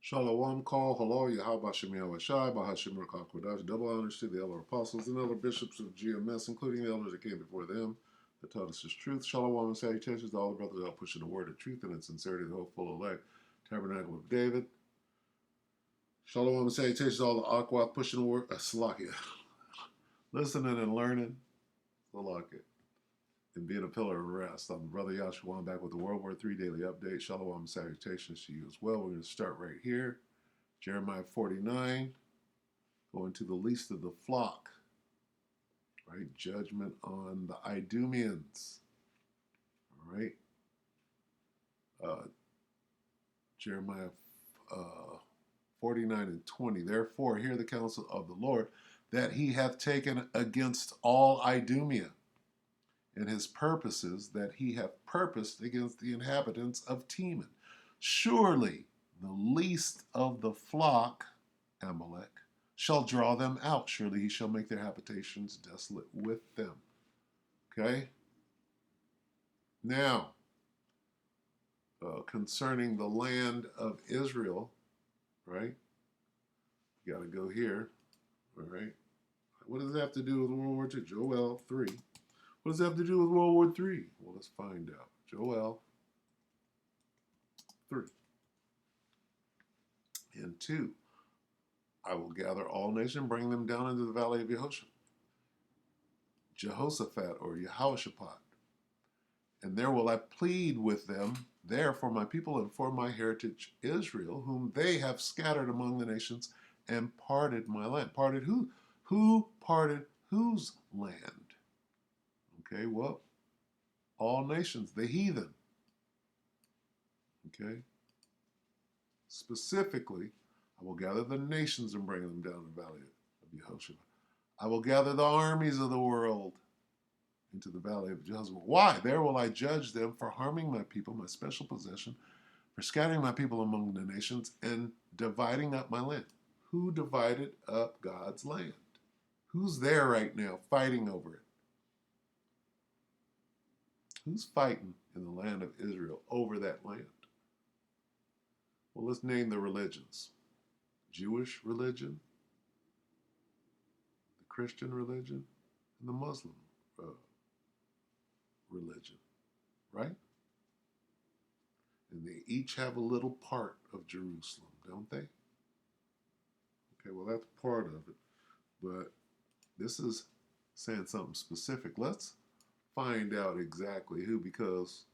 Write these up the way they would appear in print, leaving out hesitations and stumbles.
Shalom, call, hello, Yahweh Shem Yahweh Shai, Bahashim Rakakwadash, double honors to the elder apostles and elder bishops of GMS, including the elders that came before them, that taught us his truth. Shalom and salutations to all the brothers out pushing the word of truth and in sincerity, the hopeful elect, Tabernacle of David. Shalom and salutations to all the Aquath pushing the word, Salakia, listening and learning, Salakia, and being a pillar of rest. I'm Brother Yahshua, I'm back with the WW3 Daily Update. Shalom and salutations to you as well. We're going to start right here. Jeremiah 49, going to the least of the flock, right? Judgment on the Idumeans, all right? Jeremiah 49 and 20. Therefore, hear the counsel of the Lord, that he hath taken against all Idumea, and his purposes that he hath purposed against the inhabitants of Teman. Surely the least of the flock, Amalek, shall draw them out. Surely he shall make their habitations desolate with them. Okay? Now, concerning the land of Israel, right? You got to go here, all right? What does it have to do with World War II? Joel 3. What does it have to do with World War III? Well, let's find out. Joel 3 and 2. I will gather all nations and bring them down into the valley of Jehoshaphat or Jehoshaphat. And there will I plead with them there for my people and for my heritage Israel, whom they have scattered among the nations and parted my land. Parted who? Who parted whose land? Okay, well, all nations, the heathen. Okay? Specifically, I will gather the nations and bring them down the valley of Jehoshaphat. I will gather the armies of the world into the valley of Jehoshaphat. Why? There will I judge them for harming my people, my special possession, for scattering my people among the nations and dividing up my land. Who divided up God's land? Who's there right now fighting over it? Who's fighting in the land of Israel over that land? Well, let's name the religions. Jewish religion, the Christian religion, and the Muslim religion, right? And they each have a little part of Jerusalem, don't they? Okay, well, that's part of it. But this is saying something specific. Let's find out exactly who, because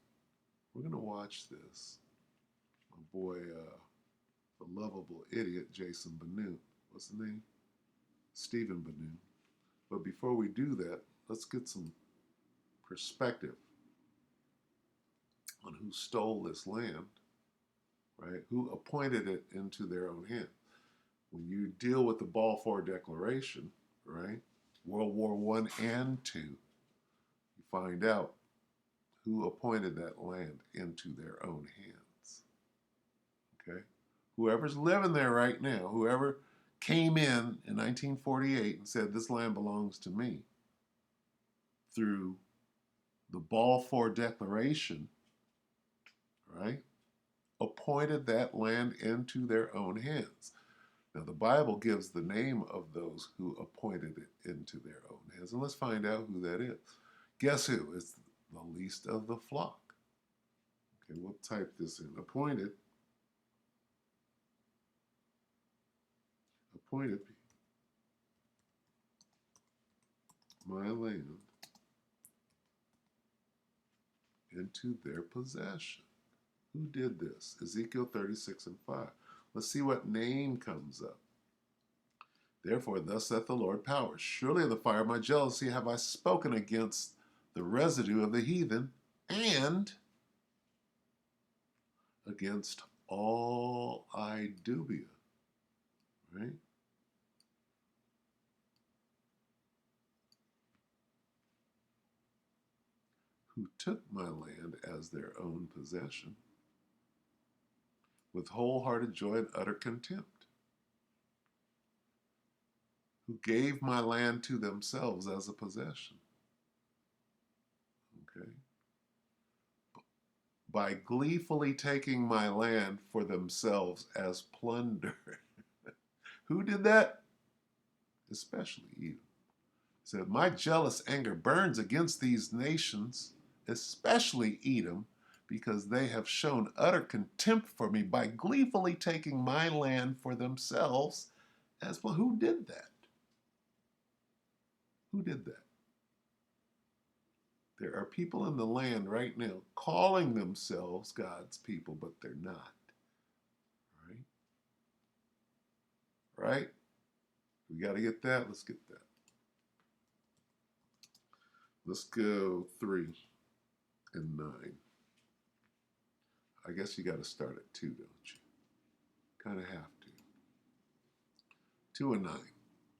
we're going to watch this. My boy, the lovable idiot, Jason Banu. What's the name? Stephen Banu. But before we do that, let's get some perspective on who stole this land, right? Who appointed it into their own hand. When you deal with the Balfour Declaration, right? World War I and II, you find out who appointed that land into their own hands. Okay? Whoever's living there right now, whoever came in 1948 and said, this land belongs to me, through the Balfour Declaration, right, appointed that land into their own hands. Now, the Bible gives the name of those who appointed it into their own hands. And let's find out who that is. Guess who? It's the least of the flock. Okay, we'll type this in. Appointed my land into their possession. Who did this? Ezekiel 36 and 5. Let's see what name comes up. Therefore, thus saith the Lord powers, surely in the fire of my jealousy have I spoken against the residue of the heathen and against all Idumea, right? Who took my land as their own possession with wholehearted joy and utter contempt, who gave my land to themselves as a possession. Okay? by gleefully taking my land for themselves as plunder. Who did that? Especially Edom. He said, my jealous anger burns against these nations, especially Edom, because they have shown utter contempt for me by gleefully taking my land for themselves as well. Who did that? Who did that? There are people in the land right now calling themselves God's people, but they're not. Right? Right? We got to get that. Let's get that. Let's go 3 and 9. I guess you got to start at 2, don't you? Kind of have to. 2 and 9.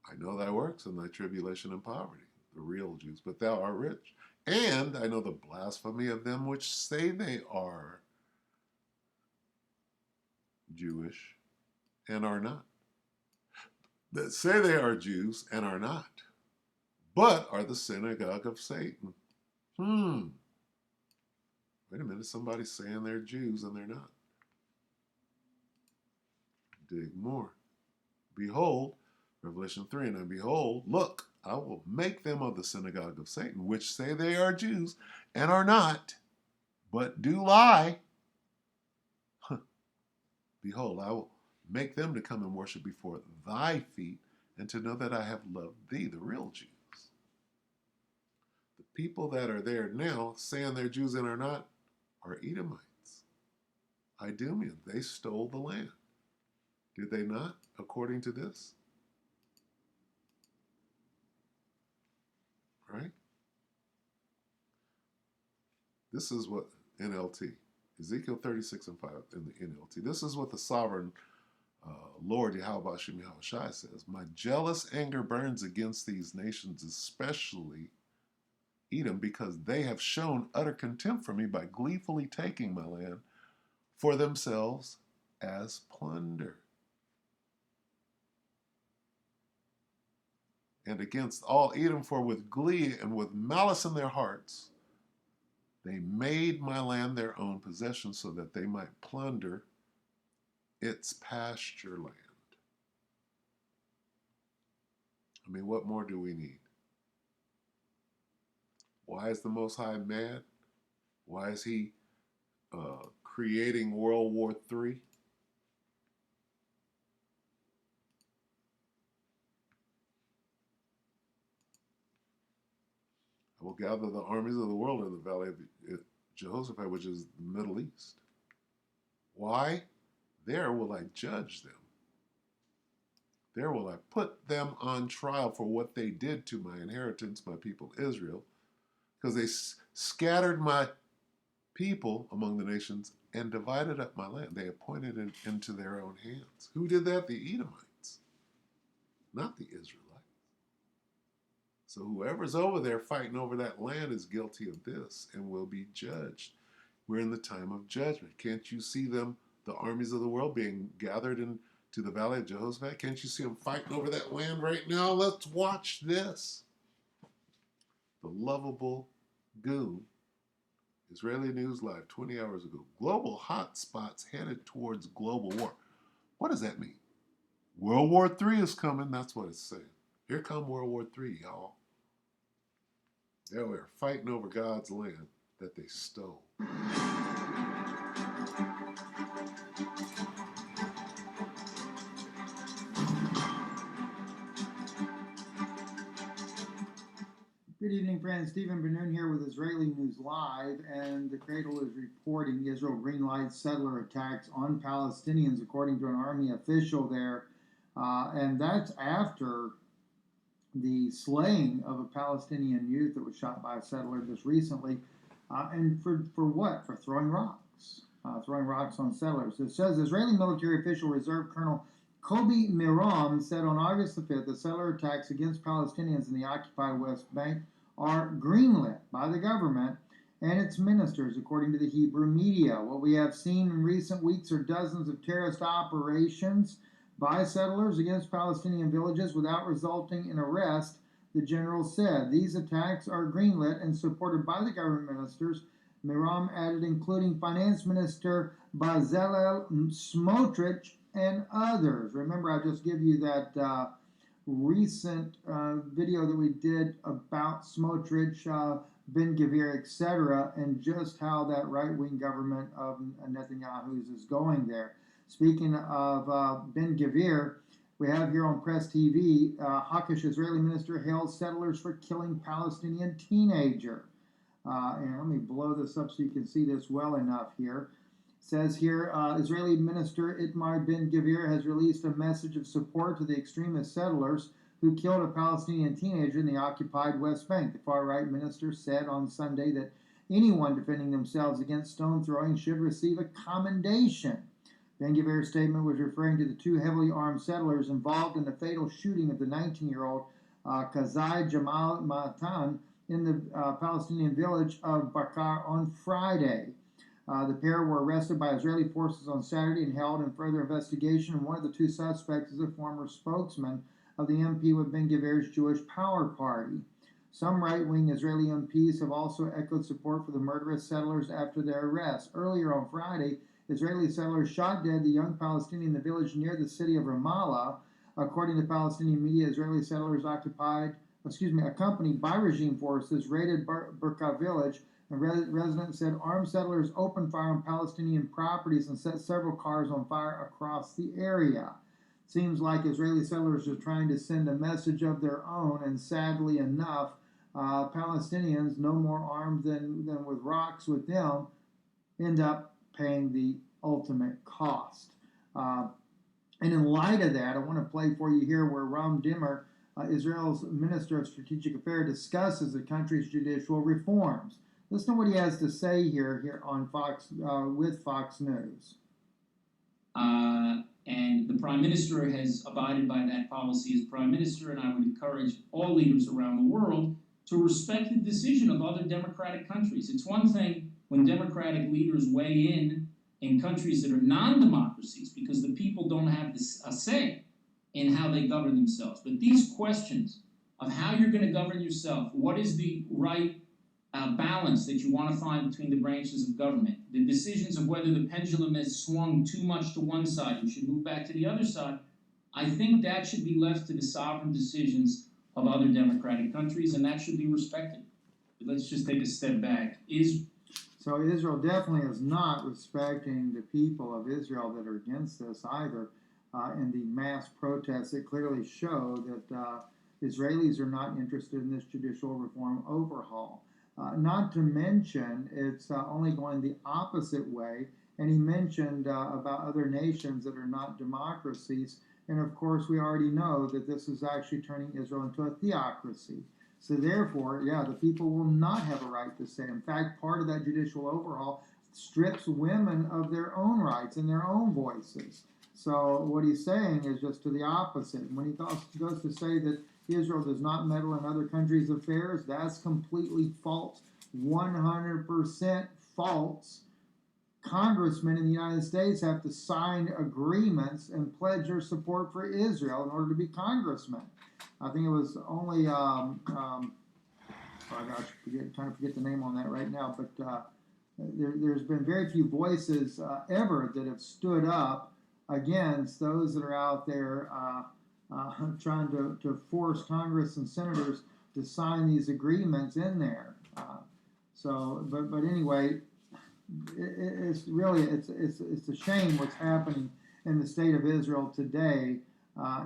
I know thy works and thy tribulation and poverty, the real Jews, but thou art rich. And I know the blasphemy of them which say they are Jewish and are not. That say they are Jews and are not, but are the synagogue of Satan. Wait a minute, somebody's saying they're Jews and they're not. Dig more. Behold, Revelation 3, and behold, look, I will make them of the synagogue of Satan, which say they are Jews and are not, but do lie. Behold, I will make them to come and worship before thy feet, and to know that I have loved thee, the real Jews. The people that are there now, saying they're Jews and are not, are Edomites, Idumeans. They stole the land. Did they not, according to this? Right? This is what NLT, Ezekiel 36 and 5 in the NLT. This is what the sovereign Lord Yahweh Shem Yahushai says. My jealous anger burns against these nations, especially Edom, because they have shown utter contempt for me by gleefully taking my land for themselves as plunder. And against all Edom, for with glee and with malice in their hearts, they made my land their own possession so that they might plunder its pasture land. I mean, what more do we need? Why is the Most High mad? Why is he creating World War III? I will gather the armies of the world in the valley of Jehoshaphat, which is the Middle East. Why? There will I judge them. There will I put them on trial for what they did to my inheritance, my people Israel, because they scattered my people among the nations and divided up my land. They appointed it into their own hands. Who did that? The Edomites, not the Israelites. So whoever's over there fighting over that land is guilty of this and will be judged. We're in the time of judgment. Can't you see them, the armies of the world, being gathered into the valley of Jehoshaphat? Can't you see them fighting over that land right now? Let's watch this. The lovable goon, Israeli News Live, 20 hours ago. Global hotspots headed towards global war. What does that mean? World War III is coming. That's what it's saying. Here come World War III, y'all. They were fighting over God's land that they stole. Good evening, friends. Stephen Benoon here with Israeli News Live, and the Cradle is reporting Israel greenlights settler attacks on Palestinians, according to an army official there. And that's after the slaying of a Palestinian youth that was shot by a settler just recently. And for what? For throwing rocks. Throwing rocks on settlers. It says Israeli military official Reserve Colonel Kobi Miram said on August the 5th the settler attacks against Palestinians in the occupied West Bank are greenlit by the government and its ministers, according to the Hebrew media. What we have seen in recent weeks are dozens of terrorist operations by settlers against Palestinian villages without resulting in arrest, the general said. These attacks are greenlit and supported by the government ministers Miram added, including Finance Minister Bezalel Smotrich and others. Remember, I just give you that recent video that we did about Smotrich, Ben Gvir, etc., and just how that right-wing government of Netanyahu's is going there. Speaking of Ben Gvir, we have here on Press TV, hawkish Israeli minister hails settlers for killing Palestinian teenager. And let me blow this up so you can see this well enough here. It says here, Israeli Minister Itamar Ben Gvir has released a message of support to the extremist settlers who killed a Palestinian teenager in the occupied West Bank. The far-right minister said on Sunday that anyone defending themselves against stone throwing should receive a commendation. Ben Gvir's statement was referring to the two heavily armed settlers involved in the fatal shooting of the 19-year-old Kazai Jamal Matan in the Palestinian village of Bakar on Friday. The pair were arrested by Israeli forces on Saturday and held in further investigation, and one of the two suspects is a former spokesman of the MP with Ben Gvir's Jewish Power Party. Some right-wing Israeli MPs have also echoed support for the murderous settlers after their arrest. Earlier on Friday, Israeli settlers shot dead the young Palestinian in the village near the city of Ramallah. According to Palestinian media, Israeli settlers accompanied by regime forces, raided Burqa village, and residents said armed settlers opened fire on Palestinian properties and set several cars on fire across the area. Seems like Israeli settlers are trying to send a message of their own, and sadly enough, Palestinians, no more armed than with rocks with them, end up paying the ultimate cost. And in light of that, I want to play for you here where Ram Dimmer, Israel's Minister of Strategic Affairs, discusses the country's judicial reforms. Listen to what he has to say here on Fox with Fox News. And the Prime Minister has abided by that policy as Prime Minister, and I would encourage all leaders around the world to respect the decision of other democratic countries. It's one thing when democratic leaders weigh in countries that are non-democracies because the people don't have a say in how they govern themselves. But these questions of how you're going to govern yourself, what is the right balance that you want to find between the branches of government, the decisions of whether the pendulum has swung too much to one side and should move back to the other side, I think that should be left to the sovereign decisions of other democratic countries, and that should be respected. But let's just take a step back. So Israel definitely is not respecting the people of Israel that are against this either. In the mass protests that clearly show that Israelis are not interested in this judicial reform overhaul. Not to mention, it's only going the opposite way. And he mentioned about other nations that are not democracies. And of course, we already know that this is actually turning Israel into a theocracy. So therefore, yeah, the people will not have a right to say. In fact, part of that judicial overhaul strips women of their own rights and their own voices. So what he's saying is just to the opposite. When he goes to say that Israel does not meddle in other countries' affairs, that's completely false, 100% false. Congressmen in the United States have to sign agreements and pledge their support for Israel in order to be congressmen. I think it was only, I trying to forget the name on that right now, but there's been very few voices ever that have stood up against those that are out there trying to force Congress and senators to sign these agreements in there. But anyway, it's really it's a shame what's happening in the state of Israel today,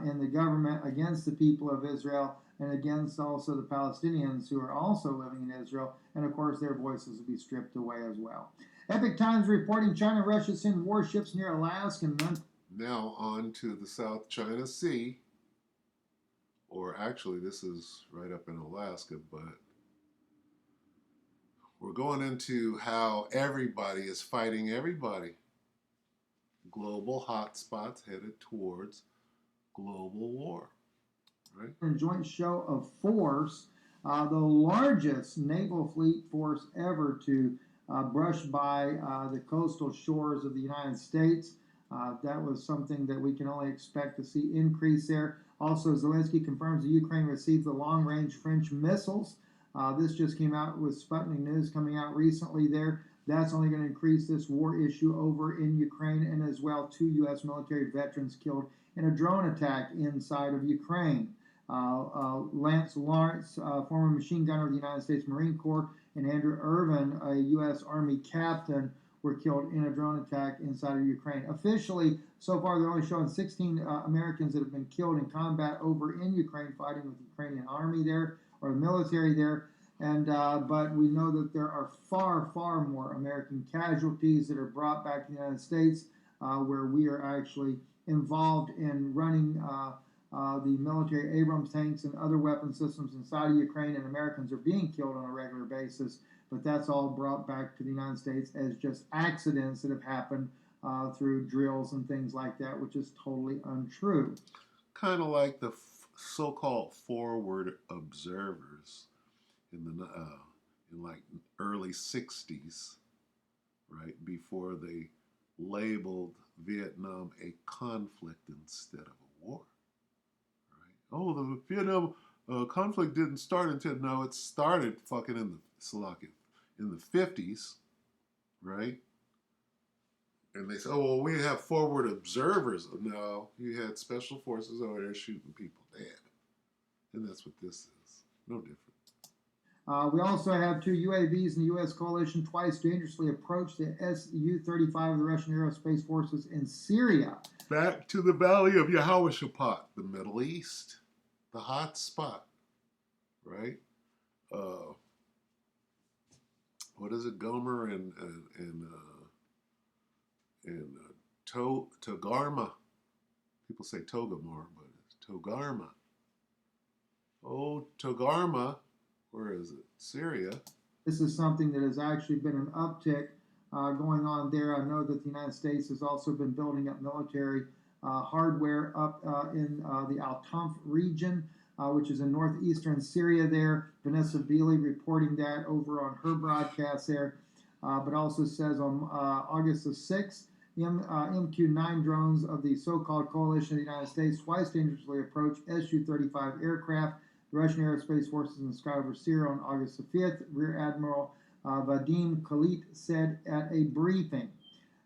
in the government against the people of Israel and against also the Palestinians who are also living in Israel, and of course their voices will be stripped away as well. Epic Times reporting China and Russia send warships near Alaska and Now on to the South China Sea, or actually this is right up in Alaska, but we're going into how everybody is fighting everybody. Global hotspots headed towards global war. Right? A joint show of force, the largest naval fleet force ever to brush by the coastal shores of the United States. That was something that we can only expect to see increase there. Also, Zelensky confirms that Ukraine received the long-range French missiles This just came out with Sputnik News coming out recently there. That's only going to increase this war issue over in Ukraine, and as well, 2 U.S. military veterans killed in a drone attack inside of Ukraine. Lance Lawrence, former machine gunner of the United States Marine Corps, and Andrew Irvin, a U.S. Army captain, were killed in a drone attack inside of Ukraine. Officially, so far, they're only showing 16 Americans that have been killed in combat over in Ukraine, fighting with the Ukrainian army there, or the military there. And but we know that there are far, far more American casualties that are brought back to the United States, where we are actually involved in running the military Abrams tanks and other weapon systems inside of Ukraine, and Americans are being killed on a regular basis. But that's all brought back to the United States as just accidents that have happened through drills and things like that, which is totally untrue. Kind of like the so-called forward observers in the in like early '60s, right before they labeled Vietnam a conflict instead of a war. Right? Oh, the Vietnam conflict didn't start until it started fucking in the 50s, right? And they said, oh, well, we have forward observers. No, you had special forces over there shooting people dead. And that's what this is. No different. We also have 2 UAVs in the U.S. coalition twice dangerously approached the Su-35 of the Russian aerospace forces in Syria. Back to the Valley of Yehoshaphat, the Middle East, the hot spot, right? What is it, Gomer and Togarma? People say Togarmah, but it's Togarma. Oh, Togarma. Where is it? Syria. This is something that has actually been an uptick going on there. I know that the United States has also been building up military hardware up in the Al-Tanf region, which is in northeastern Syria there. Vanessa Beeley reporting that over on her broadcast there, but also says on August the 6th, MQ-9 drones of the so-called coalition of the United States twice dangerously approached Su-35 aircraft. The Russian aerospace forces in the sky over Syria on August the 5th, Rear Admiral Vadim Khalid said at a briefing.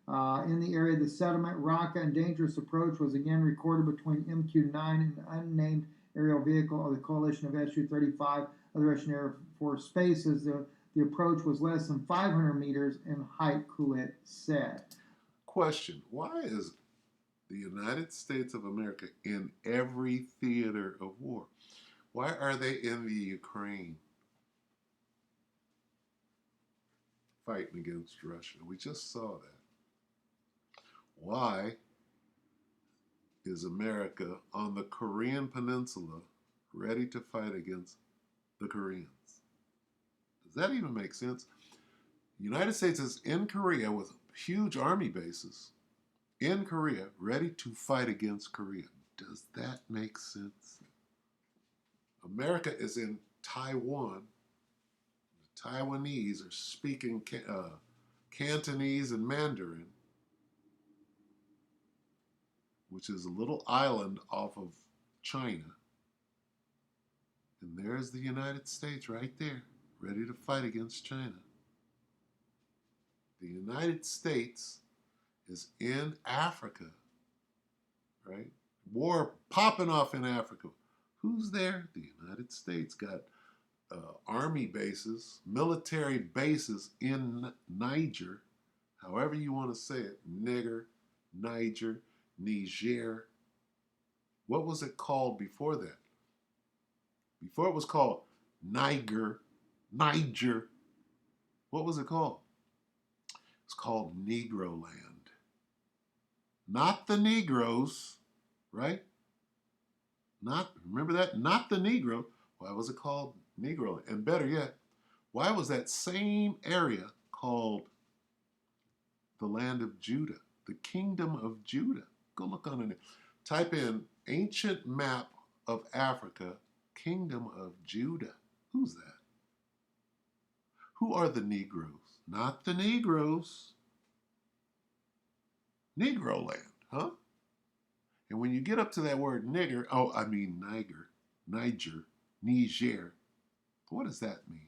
In the area of the settlement, Raqqa and dangerous approach was again recorded between MQ-9 and the unnamed aerial vehicle of the coalition of Su-35 of the Russian Air Force spaces. The approach was less than 500 meters in height, Khalid said. Question: why is the United States of America in every theater of war? Why are they in the Ukraine fighting against Russia? We just saw that. Why is America on the Korean Peninsula ready to fight against the Koreans? Does that even make sense? The United States is in Korea with huge army bases in Korea ready to fight against Korea. Does that make sense? America is in Taiwan. The Taiwanese are speaking Cantonese and Mandarin, which is a little island off of China. And there's the United States right there, ready to fight against China. The United States is in Africa, right? War popping off in Africa. Who's there? The United States got army bases, military bases in Niger, however you want to say it, Niger. What was it called before that? Before it was called Niger. What was it called? It's called Negro Land. Not the Negroes, right? Remember that? Not the Negro. Why was it called Negro Land? And better yet, why was that same area called the land of Judah, the kingdom of Judah? Go look on it. Type in ancient map of Africa, kingdom of Judah. Who's that? Who are the Negroes? Not the Negroes. Negro land, huh? And when you get up to that word nigger, Niger, What does that mean?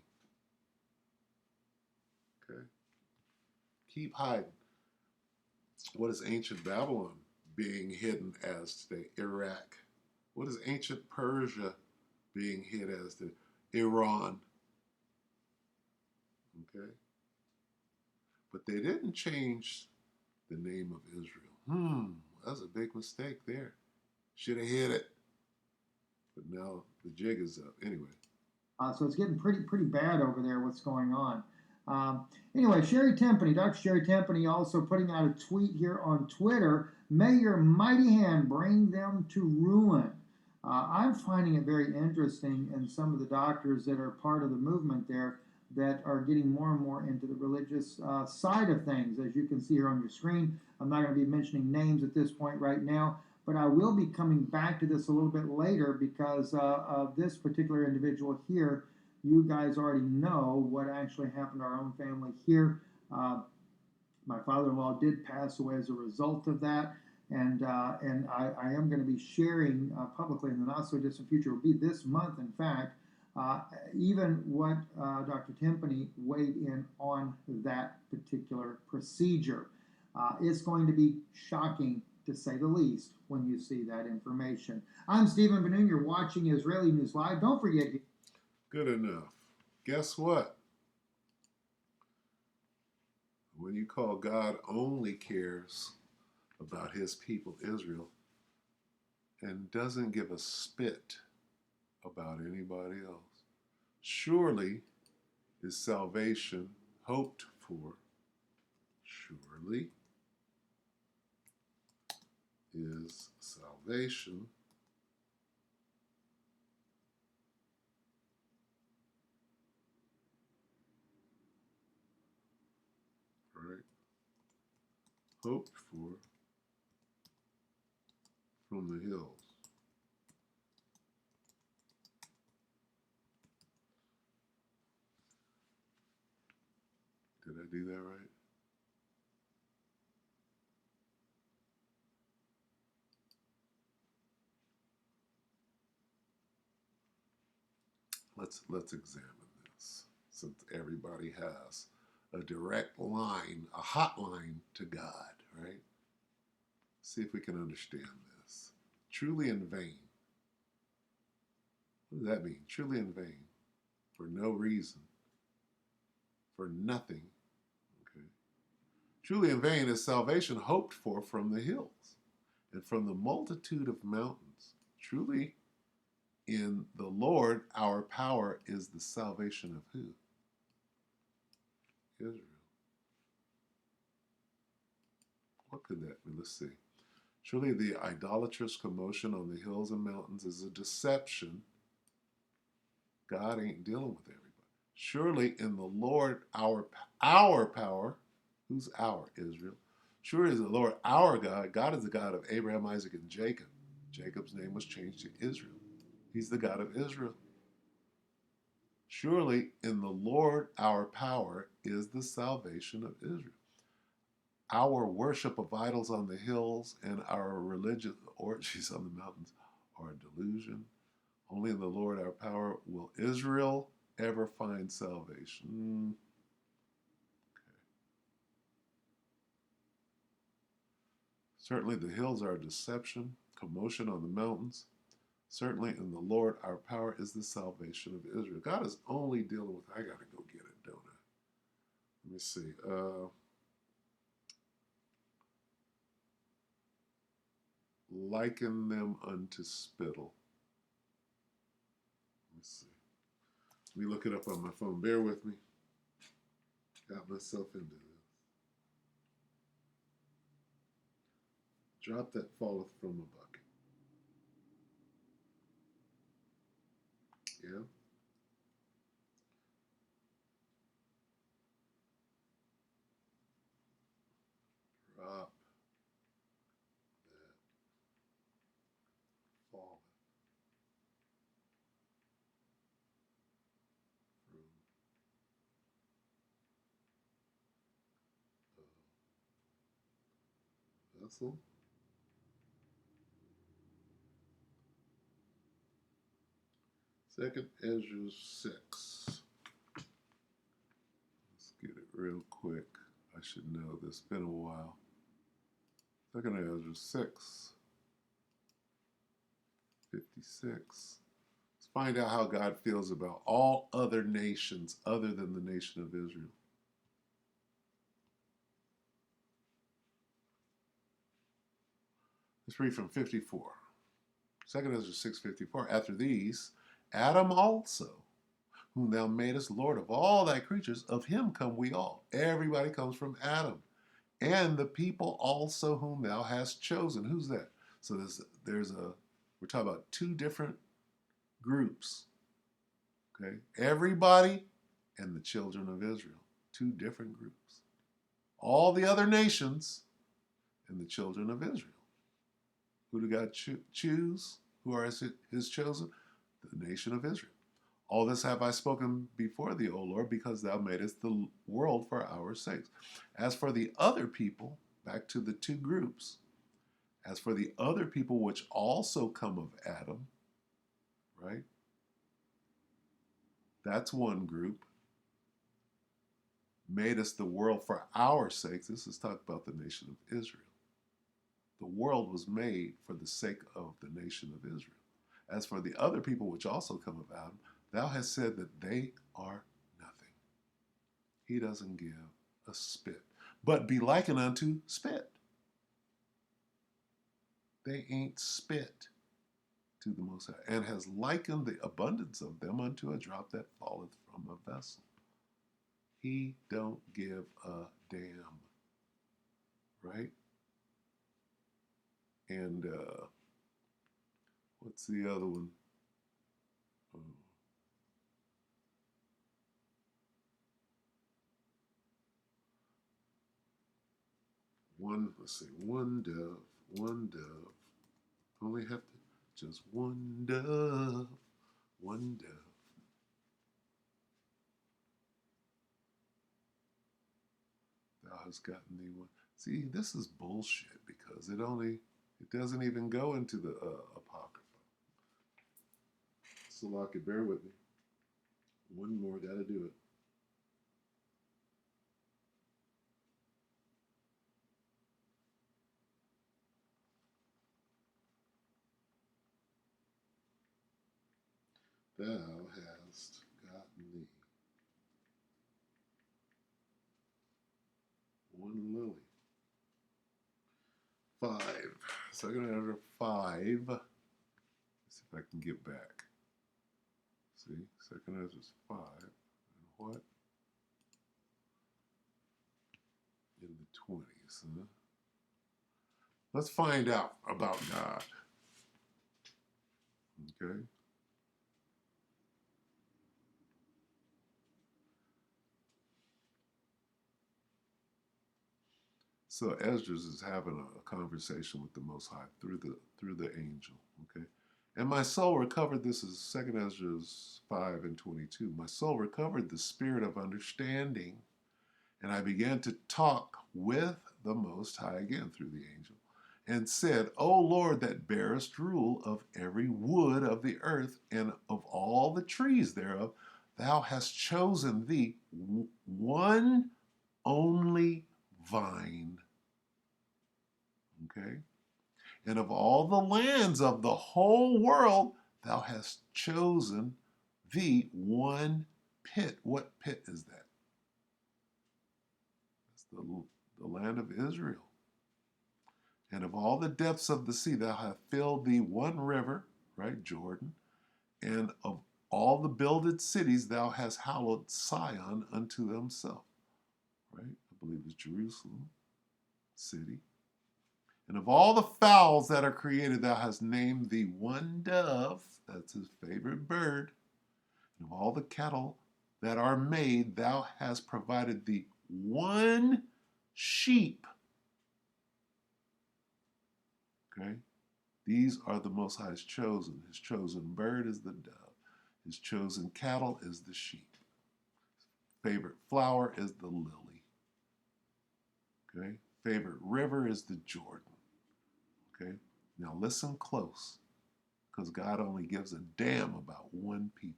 Okay. Keep hiding. What is ancient Babylon being hidden as today? Iraq. What is ancient Persia being hid as today? Iran. Okay. But they didn't change the name of Israel. That's a big mistake there. Should have hid it. But now the jig is up. Anyway. So it's getting pretty bad over there. What's going on? Anyway, Sherry Tempany, Dr. Sherry Tempany, also putting out a tweet here on Twitter. May your mighty hand bring them to ruin. I'm finding it very interesting, and some of the doctors that are part of the movement there that are getting more and more into the religious side of things, as you can see here on your screen. I'm not going to be mentioning names at this point right now, but I will be coming back to this a little bit later because of this particular individual here. You guys already know what actually happened to our own family here. My father-in-law did pass away as a result of that, and I am going to be sharing publicly in the not-so-distant future. It will be this month, in fact, even what Dr. Tempany weighed in on that particular procedure. It's going to be shocking, to say the least, when you see that information. I'm Stephen Benoon. You're watching Israeli News Live. Don't forget. Good enough. Guess what? When you call God only cares about his people, Israel, and doesn't give a spit about anybody else, surely is salvation hoped for. Surely is salvation right hoped for from the hills. Did I do that right? Let's examine this, since everybody has a direct line, a hotline to God, right? See if we can understand this. Truly in vain. What does that mean? Truly in vain. For no reason. For nothing. Okay. Truly in vain is salvation hoped for from the hills and from the multitude of mountains. Truly in the Lord our power is the salvation of who? Israel. What could that mean? Let's see. Surely the idolatrous commotion on the hills and mountains is a deception. God ain't dealing with everybody. Surely in the Lord our power, who's our? Israel. Surely is the Lord our God. God is the God of Abraham, Isaac, and Jacob. Jacob's name was changed to Israel. He's the God of Israel. Surely in the Lord our power is the salvation of Israel. Our worship of idols on the hills and our religious orgies on the mountains are a delusion. Only in the Lord our power will Israel ever find salvation. Okay. Certainly the hills are a deception, commotion on the mountains. Certainly in the Lord our power is the salvation of Israel. God is only dealing with, I got to go get it, don't I? Let me see. Liken them unto spittle. Let me see. Let me look it up on my phone. Bear with me. Got myself into this. Drop that falleth from a bucket. Yeah? Drop that falleth from a vessel. Second Ezra 6. Let's get it real quick. I should know this. It's been a while. Second Ezra 6. 56. Let's find out how God feels about all other nations other than the nation of Israel. Let's read from 54. Second Ezra 6:54. After these, Adam also, whom thou madest Lord of all thy creatures, of him come we all. Everybody comes from Adam. And the people also whom thou hast chosen. Who's that? So we're talking about two different groups. Okay? Everybody and the children of Israel. Two different groups. All the other nations and the children of Israel. Who do God choose? Who are his chosen? The nation of Israel. All this have I spoken before thee, O Lord, because thou madest the world for our sakes. As for the other people, back to the two groups, as for the other people which also come of Adam, right? That's one group. Made us the world for our sakes. This is talking about the nation of Israel. The world was made for the sake of the nation of Israel. As for the other people which also come of Adam, thou hast said that they are nothing. He doesn't give a spit, but be likened unto spit. They ain't spit to the Most High, and has likened the abundance of them unto a drop that falleth from a vessel. He don't give a damn, right? And what's the other one? One dove. Only have to, just one dove. Thou hast gotten thee one. See, this is bullshit because it doesn't even go into the Apocrypha. So, Lockie, bear with me. One more, gotta do it. Thou hast gotten thee one lily. 5. Second Ezra 5. Let's see if I can get back. See, Second Ezra's 5. And what? In the 20s, huh? Let's find out about God. Okay? So Esdras is having a conversation with the Most High through the angel. Okay, and my soul recovered. This is Second Esdras 5:22. My soul recovered the spirit of understanding, and I began to talk with the Most High again through the angel, and said, "O Lord, that bearest rule of every wood of the earth and of all the trees thereof, thou hast chosen thee one only vine." Okay? And of all the lands of the whole world, thou hast chosen thee one pit. What pit is that? That's the land of Israel. And of all the depths of the sea, thou hast filled thee one river, right, Jordan. And of all the builded cities, thou hast hallowed Sion unto themselves, right? I believe it's Jerusalem city. And of all the fowls that are created, thou hast named thee one dove, that's his favorite bird. And of all the cattle that are made, thou hast provided thee one sheep. Okay? These are the Most High's chosen. His chosen bird is the dove. His chosen cattle is the sheep. His favorite flower is the lily. Okay? Favorite river is the Jordan. Okay? Now listen close, because God only gives a damn about one people.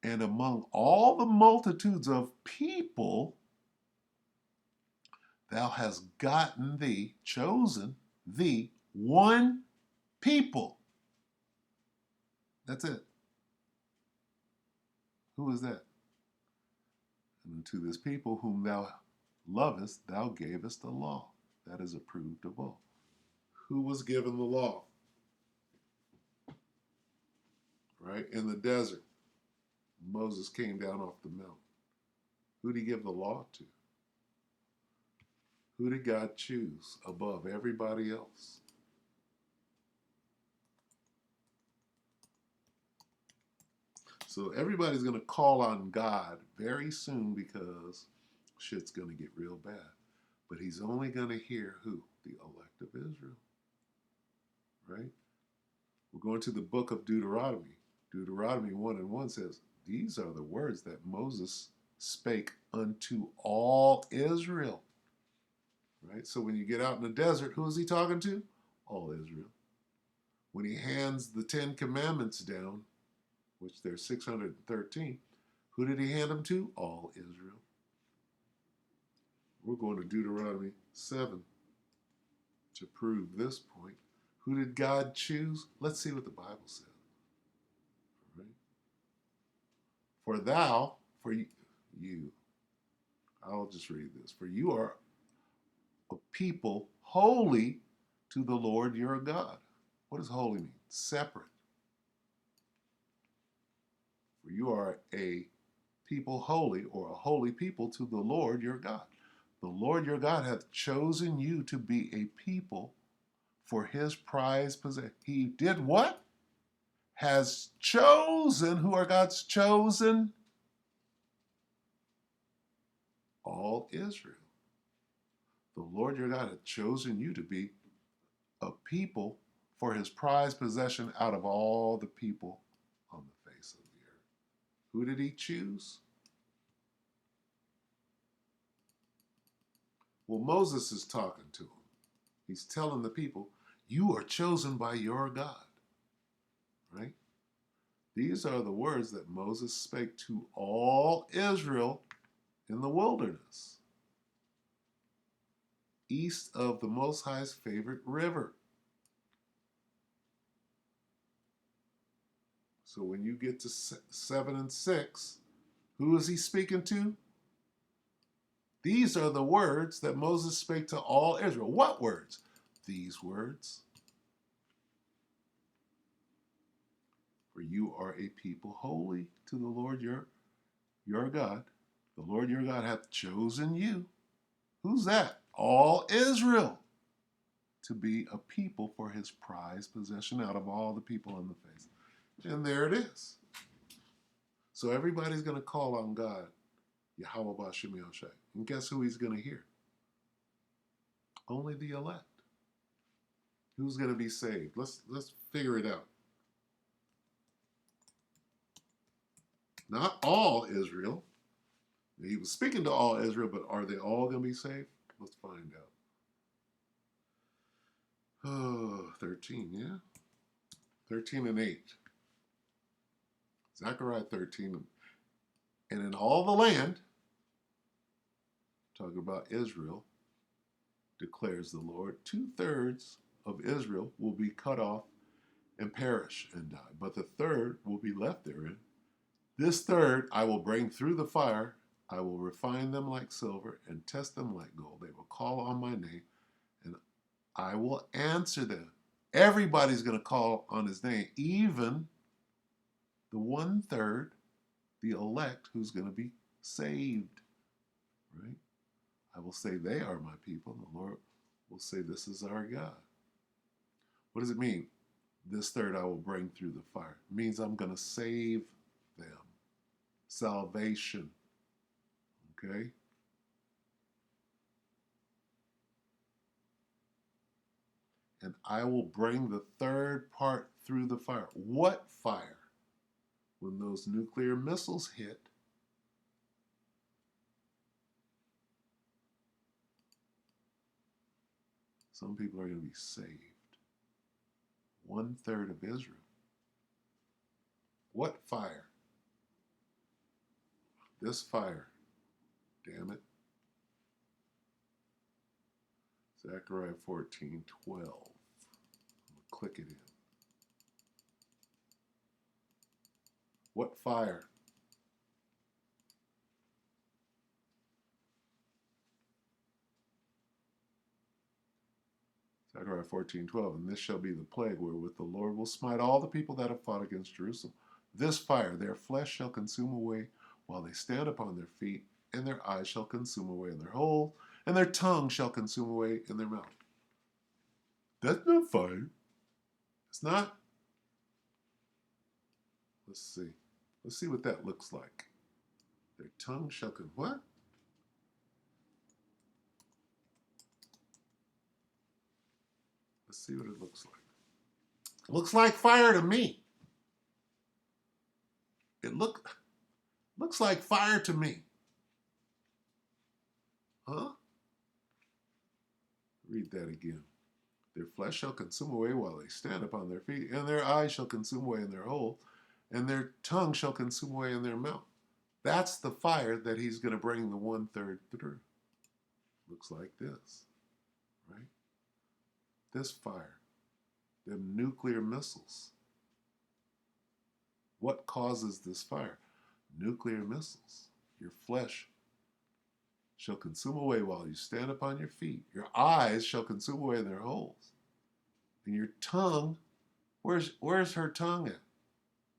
And among all the multitudes of people, thou hast gotten thee, chosen thee, one people. That's it. Who is that? And unto this people whom thou lovest, thou gavest the law that is approved of all. Who was given the law? Right? In the desert, Moses came down off the mountain. Who did he give the law to? Who did God choose above everybody else? So everybody's going to call on God very soon because shit's going to get real bad. But he's only going to hear who? The elect of Israel. Right? We're going to the book of Deuteronomy. Deuteronomy 1:1 says, these are the words that Moses spake unto all Israel. Right? So when you get out in the desert, who is he talking to? All Israel. When he hands the 10 Commandments down, which there's 613, who did he hand them to? All Israel. We're going to Deuteronomy 7 to prove this point. Who did God choose? Let's see what the Bible says. Right? For you, I'll just read this. For you are a people holy to the Lord your God. What does holy mean? Separate. For you are a people holy, or a holy people to the Lord your God. The Lord your God hath chosen you to be a people for his prized possession. He did what? Has chosen. Who are God's chosen? All Israel. The Lord your God hath chosen you to be a people for his prized possession out of all the people on the face of the earth. Who did he choose? Well, Moses is talking to him. He's telling the people, you are chosen by your God. Right? These are the words that Moses spake to all Israel in the wilderness, east of the Most High's favorite river. So when you get to 7 and 6, who is he speaking to? These are the words that Moses spake to all Israel. What words? These words. For you are a people holy to the Lord your God. The Lord your God hath chosen you. Who's that? All Israel. To be a people for his prized possession out of all the people on the face. And there it is. So everybody's going to call on God, Yahweh B'Shem Yahushai. And guess who he's going to hear? Only the elect. Who's going to be saved? Let's figure it out. Not all Israel. He was speaking to all Israel, but are they all going to be saved? Let's find out. Oh, 13, yeah? 13 and 8. Zechariah 13. And in all the land, talking about Israel, declares the Lord, 2/3 of Israel will be cut off and perish and die, but the third will be left therein. This third I will bring through the fire. I will refine them like silver and test them like gold. They will call on my name, and I will answer them. Everybody's going to call on his name, even the 1/3, the elect, who's going to be saved. Right? I will say they are my people, and the Lord will say this is our God. What does it mean? This third I will bring through the fire. It means I'm going to save them. Salvation. Okay? And I will bring the third part through the fire. What fire? When those nuclear missiles hit, some people are going to be saved. 1/3 of Israel. What fire? This fire. Damn it. Zechariah 14:12. I'm going to click it in. What fire? Zechariah 14:12. And this shall be the plague wherewith the Lord will smite all the people that have fought against Jerusalem. This fire, their flesh shall consume away while they stand upon their feet, and their eyes shall consume away in their hole, and their tongue shall consume away in their mouth. That's not fire. It's not. Let's see. Let's see what that looks like. Their tongue shall what? Let's see what it looks like. Looks like fire to me. It looks like fire to me. Huh? Read that again. Their flesh shall consume away while they stand upon their feet, and their eyes shall consume away in their hole, and their tongue shall consume away in their mouth. That's the fire that he's going to bring the 1/3 through. Looks like this, right? This fire, them nuclear missiles. What causes this fire? Nuclear missiles. Your flesh shall consume away while you stand upon your feet. Your eyes shall consume away in their holes. And your tongue, where's her tongue at?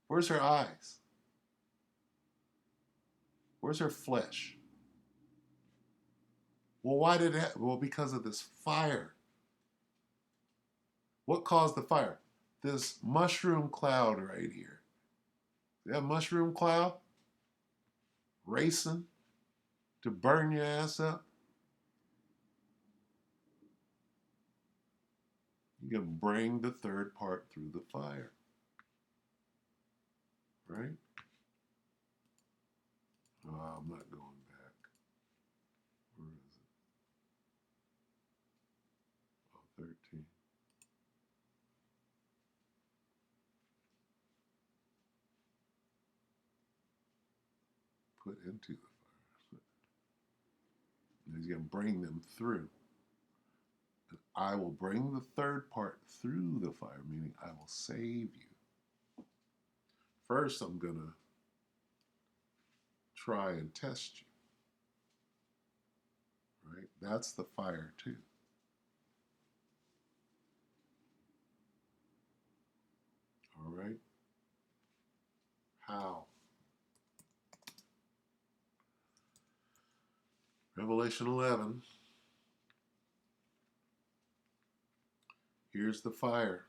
Where's her eyes? Where's her flesh? Well, why did it happen? Well, because of this fire. What caused the fire? This mushroom cloud right here. That mushroom cloud racing to burn your ass up. You can bring the third part through the fire. Right? Oh, I'm not going back. Where is it? Oh, 13. Put into the fire. He's going to bring them through. I will bring the third part through the fire, meaning I will save you. First, I'm going to try and test you. Right? That's the fire, too. All right? How? Revelation 11. Here's the fire.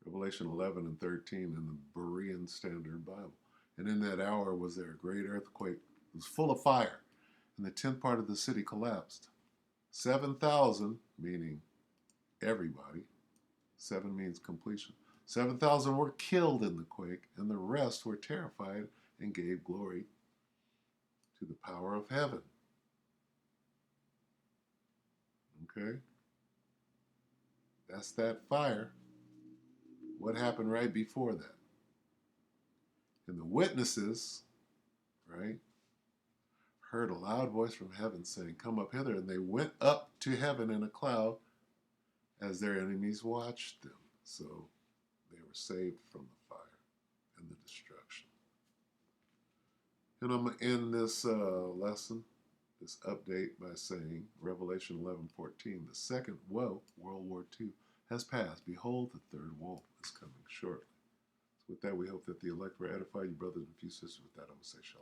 Revelation 11 and 13 in the Berean Standard Bible. And in that hour was there a great earthquake. It was full of fire, and the 10th part of the city collapsed. 7,000, meaning everybody. 7 means completion. 7,000 were killed in the quake, and the rest were terrified and gave glory to the power of heaven. Okay? That's that fire. What happened right before that? And the witnesses, right, heard a loud voice from heaven saying, "Come up hither." And they went up to heaven in a cloud as their enemies watched them. So they were saved from the fire and the destruction. And I'm going to end this lesson, this update, by saying, Revelation 11:14, the second woe, World War II, has passed. Behold, the third woe is coming shortly. So with that, we hope that the elect will edify you, brothers and few sisters. With that, I'm going to say shalom.